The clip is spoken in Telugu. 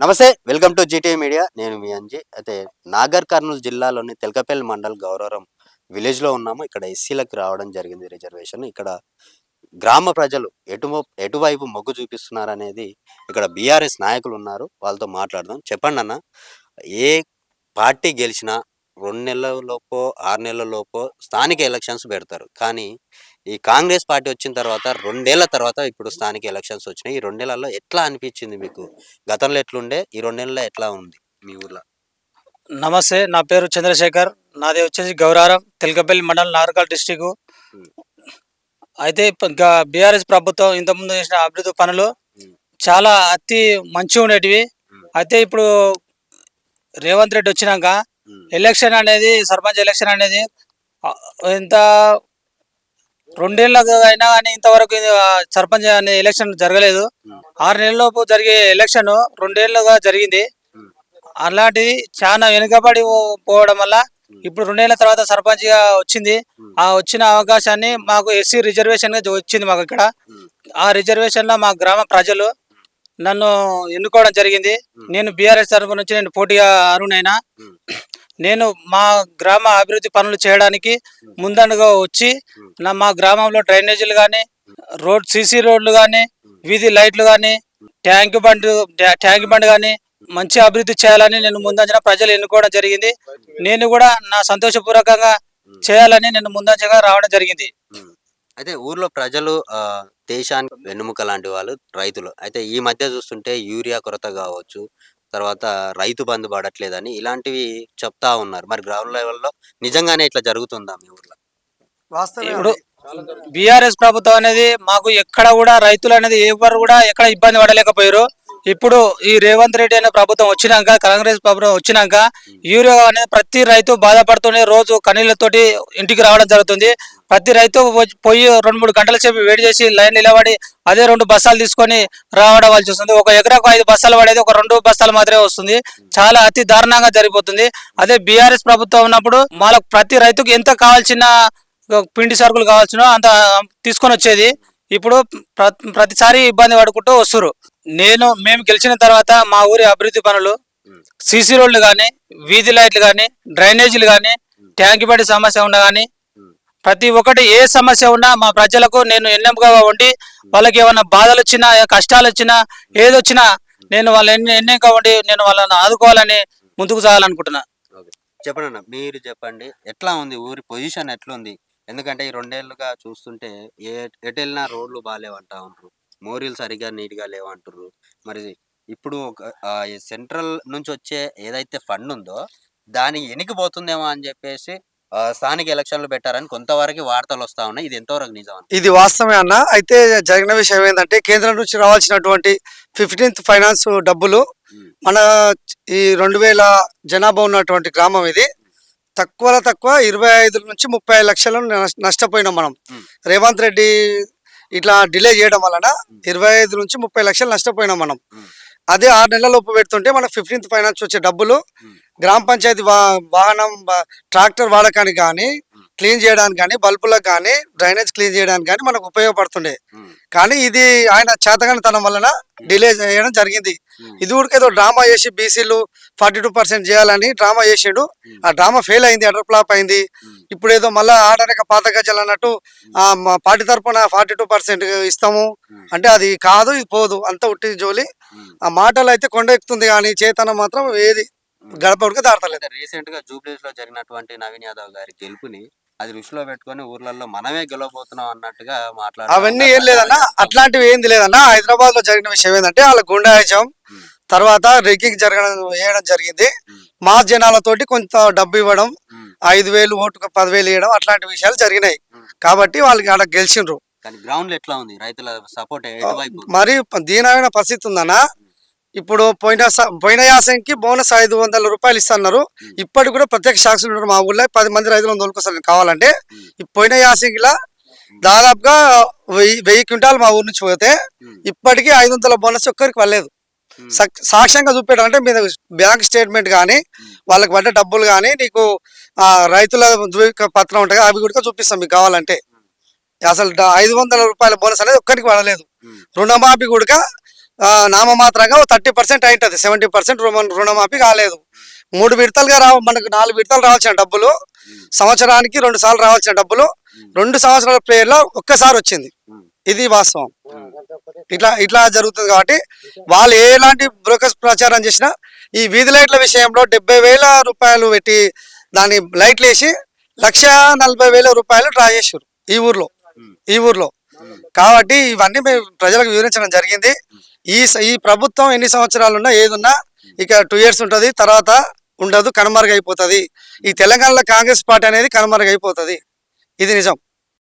నమస్తే, వెల్కమ్ టు జీటీవీ మీడియా. నేను మీ అంజీ. అయితే నాగర్ కర్నూలు జిల్లాలోని తెల్కపల్లి మండల్ గౌరవరం విలేజ్‌లో ఉన్నాము. ఇక్కడ ఎస్సీలకు రావడం జరిగింది రిజర్వేషన్. ఇక్కడ గ్రామ ప్రజలు ఎటువైపు మొగ్గు చూపిస్తున్నారనేది ఇక్కడ బీఆర్ఎస్ నాయకులున్నారు. వాళ్ళతో మాట్లాడదాం. చెప్పండన్న, ఏ పార్టీ గెలిచినా 2 నెలలలోపో, 6 నెలలలోపో స్థానిక ఎలక్షన్స్ పెడతారు. కానీ ఈ కాంగ్రెస్ పార్టీ వచ్చిన తర్వాత 2 ఏళ్ల తర్వాత ఇప్పుడు స్థానిక ఎలక్షన్స్ వచ్చినాయి. ఈ 2 నెలల్లో ఎట్లా అనిపించింది మీకు? గతంలో ఎట్లుండే? ఈ 2 నెలల్లో ఎట్లా ఉంది మీ ఊర్లో? నమస్తే, నా పేరు చంద్రశేఖర్. నాది వచ్చేసి గౌరారం, తెల్కపల్లి మండలం, నాగర్కల్ డిస్టిక్. హ్మ్. అయితే ఇంకా బీఆర్ఎస్ ప్రభుత్వం ఇంతకుముందు చేసిన అభివృద్ధి పనులు హ్మ్. చాలా మంచిగా ఉండేటివి. హ్మ్. అయితే ఇప్పుడు రేవంత్ రెడ్డి వచ్చినాక హ్మ్. ఎలక్షన్ అనేది, సర్పంచ్ ఎలక్షన్ అనేది ఎంత 2 ఏళ్ళకు అయినా కానీ ఇంతవరకు సర్పంచ్ అనే ఎలక్షన్ జరగలేదు. హ్మ్. 6 నెలలలోపు జరిగే ఎలక్షన్ 2 ఏళ్ళుగా జరిగింది. హ్మ్. అలాంటిది చాలా వెనుకబడి పోవడం వల్ల హ్మ్. ఇప్పుడు 2 ఏళ్ల తర్వాత సర్పంచ్గా వచ్చింది. హ్మ్. ఆ వచ్చిన అవకాశాన్ని మాకు ఎస్సీ రిజర్వేషన్గా వచ్చింది మాకు ఇక్కడ. హ్మ్. ఆ రిజర్వేషన్లో మా గ్రామ ప్రజలు నన్ను ఎన్నుకోవడం జరిగింది. హ్మ్. నేను బీఆర్ఎస్ తరఫు నుంచి నేను పోటీగా అర్హునైనా. హ్మ్. నేను మా గ్రామ అభివృద్ధి పనులు చేయడానికి హ్మ్. ముందండుగా వచ్చి హ్మ్. మా గ్రామంలో డ్రైనేజీలు కానీ, సీసీ రోడ్లు కానీ, హ్మ్. వీధి లైట్లు కానీ, ట్యాంక్ బండ్ కానీ మంచి అభివృద్ధి చేయాలని నేను ముందంజన ప్రజలు ఎన్నుకోవడం జరిగింది. నేను కూడా నా సంతోషపూర్వకంగా హ్మ్. చేయాలని నేను ముందంజగా రావడం జరిగింది. హ్మ్. అయితే ఊర్లో ప్రజలు దేశానికి వెన్నెముక లాంటి వాళ్ళు రైతులు. అయితే ఈ మధ్య చూస్తుంటే యూరియా కొరత గావచ్చు, తర్వాత రైతు బంధు పడట్లేదని ఇలాంటివి చెప్తా ఉన్నారు. మరి గ్రౌండ్ లెవెల్‌లో నిజంగానే ఇట్లా జరుగుతుందా మీ ఊర్లో? వాస్తవమే ఇప్పుడు బీఆర్ఎస్ ప్రభుత్వం అనేది మాకు ఎక్కడ కూడా రైతులు అనేది ఎవరు కూడా ఎక్కడ ఇబ్బంది పడలేకపోయారు. ఇప్పుడు ఈ రేవంత్ రెడ్డి అనే ప్రభుత్వం వచ్చినాక, కాంగ్రెస్ ప్రభుత్వం వచ్చినాక యూరియా అనేది ప్రతి రైతు బాధపడుతూనే రోజు కన్నీళ్లతోటి ఇంటికి రావడం జరుగుతుంది. ప్రతి రైతు పోయి 2-3 గంటల సేపు వెయిట్ చేసి లైన్ నిలబడి అదే 2 బస్తాలు తీసుకొని రావడం వలసి వస్తుంది. ఒక ఎకరాకు 5 బస్తాలు పడేది ఒక 2 బస్తాలు మాత్రమే వస్తుంది. చాలా అతి దారుణంగా జరిగిపోతుంది. అదే బీఆర్ఎస్ ప్రభుత్వం ఉన్నప్పుడు వాళ్ళకు ప్రతి రైతుకు ఎంత కావాల్సిన పిండి సరుకులు కావాల్సిన అంత తీసుకొని వచ్చేది. ఇప్పుడు ప్రతిసారి ఇబ్బంది పడుకుంటూ వస్తురు. మేము గెలిచిన తర్వాత మా ఊరి అభివృద్ధి పనులు, హ్మ్. సీసీ రోడ్లు కానీ, వీధి లైట్లు కానీ, డ్రైనేజీలు కానీ, హ్మ్. ట్యాంక్ బండి సమస్య ఉన్నా కానీ, హ్మ్. ప్రతి ఒక్కటి ఏ సమస్య ఉన్నా మా ప్రజలకు నేను ఎన్నెముకగా ఉండి వాళ్ళకి ఏమైనా బాధలు వచ్చినా, కష్టాలు వచ్చినా, ఏదొచ్చినా నేను వాళ్ళ ఎన్నెముకగా ఉండి నేను వాళ్ళని ఆదుకోవాలని ముందుకు సాగాలనుకుంటున్నా. ఓకే. చెప్పండన్న, మీరు చెప్పండి. ఎట్లా ఉంది ఊరి పొజిషన్ ఎట్లుంది? ఎందుకంటే ఈ 2 ఏళ్లుగా చూస్తుంటే ఎటెళ్ళినా రోడ్లు బాలేవంటా ఉండ్రు. మోరీలు సరిగ్గా నీట్‌గా లేవంటుర్రు. మరి ఇప్పుడు ఒక ఈ సెంట్రల్ నుంచొచ్చే ఏదైతే ఫండ్ ఉందో దాని ఎనికిపోతుందేమో అని జెప్పేసి స్థానిక ఎలక్షన్‌లు పెట్టారని కొంతవరకు వార్తలొస్తా ఉన్నాయి. ఇది ఎంతవరకు నిజం అంటారు? ఇది వాస్తవమే అన్న. అయితే జరిగిన విషయం ఏందంటే కేంద్రం నుంచి రావాల్సినటువంటి 15th ఫైనాన్స్ డబ్బులు హ్మ్. మన ఈ 2000 జనాభా ఉన్నటువంటి గ్రామం ఇది. తక్కువలో తక్కువ 25-35 లక్షలు నష్టపోయినాం మనం. హ్మ్. రేవంత్ రెడ్డి ఇట్లా డిలే చేయడం వలన హ్మ్. 25-30 లక్షలు నష్టపోయినాం మనం. హ్మ్. అదే 6 నెలలలోపు పెడుతుంటే మనకు 15th ఫైనాన్స్ వచ్చే డబ్బులు హ్మ్. గ్రామ పంచాయతీ వాహనం ట్రాక్టర్ వాడకానికి కానీ, హ్మ్. క్లీన్ చేయడానికి కానీ, బల్బులకు కానీ, డ్రైనేజ్ క్లీన్ చేయడానికి కానీ మనకు ఉపయోగపడుతుండే. హ్మ్. కానీ ఇది ఆయన చేతగానితనం వలన డిలే చేయడం జరిగింది. హ్మ్. ఇది కూడా ఏదో డ్రామా చేసి బీసీలు 42% చేయాలని డ్రామా చేసిండు. హ్మ్. ఆ డ్రామా ఫెయిల్ అయింది, అటర్ ఫ్లాప్ అయింది. హ్మ్. ఇప్పుడు ఏదో మళ్ళా ఆడనక పాత గజలు అన్నట్టు మా పార్టీ తరఫున 42% ఇస్తాము హ్మ్. అంటే అది కాదు, ఇది పోదు, అంత ఉట్టి జోలి. హ్మ్. ఆ మాటలు అయితే కొండ ఎక్కుతుంది కానీ చేతనం మాత్రం ఏది హ్మ్. గడప ఉడికి దాటలేదు. అయితే రీసెంట్‌గా జూబ్లీహిల్స్‌లో జరిగినటువంటి నవీన్ యాదవ్ గారి గెలుపుని అది దృష్టిలో పెట్టుకొని ఊర్లల్లో మనమే గెలవబోతున్నాం అన్నట్టుగా మాట్లాడుతా అవన్నీ ఉన్నారు. ఏం లేదన్నా, ప్రచారం చేస్తా ఉన్నారు. అట్లాంటివి ఏంది లేదన్నా. హైదరాబాద్ లో జరిగిన విషయం ఏంటంటే వాళ్ళ గుండాయిజం హ్మ్. తర్వాత రిగ్గింగ్ వేయడం జరిగింది. హ్మ్. మా జనాలతోటి కొంత డబ్బు ఇవ్వడం, హ్మ్. 5,000 ఓటుకు 10,000 ఇవ్వడం, అట్లాంటి విషయాలు జరిగినాయి. హ్మ్. కాబట్టి వాళ్ళకి ఆడ గెలిచిండ్రు. కానీ గ్రౌండ్‌లో ఎట్లా ఉంది? రైతుల సపోర్ట్ ఎటువైపు ఉంది? మరి దీనమైన పరిస్థితి ఉందన్నా. హ్మ్. ఇప్పుడు పోయిన యాసంకి బోనస్ 500 రూపాయలు ఇస్తున్నారు. హ్మ్. ఇప్పటికి కూడా ప్రత్యక్ష సాక్షులు ఉన్నారు మా ఊళ్ళో. 10 మంది రైతులను తోలుకొస్తారు కావాలంటే. హ్మ్. ఈ పోయిన యాసంగిలా హ్మ్. దాదాపుగా 1000 క్వింటాలు మా ఊరు నుంచి పోతే హ్మ్. ఇప్పటికీ 500 బోనస్ ఒక్కరికి పడలేదు. హ్మ్. సాక్ష్యంగా చూపెట్టడం అంటే మీద బ్యాంక్ స్టేట్మెంట్ కానీ, హ్మ్. వాళ్ళకి పడ్డ డబ్బులు కానీ, నీకు రైతుల పత్రం ఉంటుంది, అవి కూడా చూపిస్తాం మీకు కావాలంటే. హ్మ్. అసలు 500 రూపాయల బోనస్ అనేది ఒక్కరికి పడలేదు. హ్మ్. రుణమాఫీ కూడా నామమాత్రంగా 30% అయింటది, 70% రుణమాఫీ కాలేదు. 3 విడతలుగా మనకు 4 విడతలు రావాల్సిన డబ్బులు, సంవత్సరానికి 2 సార్లు రావాల్సిన డబ్బులు 2 సంవత్సరాల ప్లేయర్లో ఒక్కసారి వచ్చింది. ఇది వాస్తవం. ఇట్లా జరుగుతుంది కాబట్టి వాళ్ళు ఎలాంటి బ్రోకర్స్ ప్రచారం చేసినా ఈ వీధి లైట్ల విషయంలో 70,000 రూపాయలు పెట్టి దాన్ని లైట్లు వేసి 1,40,000 రూపాయలు డ్రా చేసారు ఈ ఊర్లో. కాబట్టి ఇవన్నీ మేము ప్రజలకు వివరించడం జరిగింది. ఈ ప్రభుత్వం ఎన్ని సంవత్సరాలు ఉన్నా ఏదున్నా ఇక 2 years ఉంటుంది, తర్వాత ఉండదు, కనుమరుగైపోతుంది. ఈ తెలంగాణలో కాంగ్రెస్ పార్టీ అనేది కనుమరుగైపోతుంది. ఇది నిజం.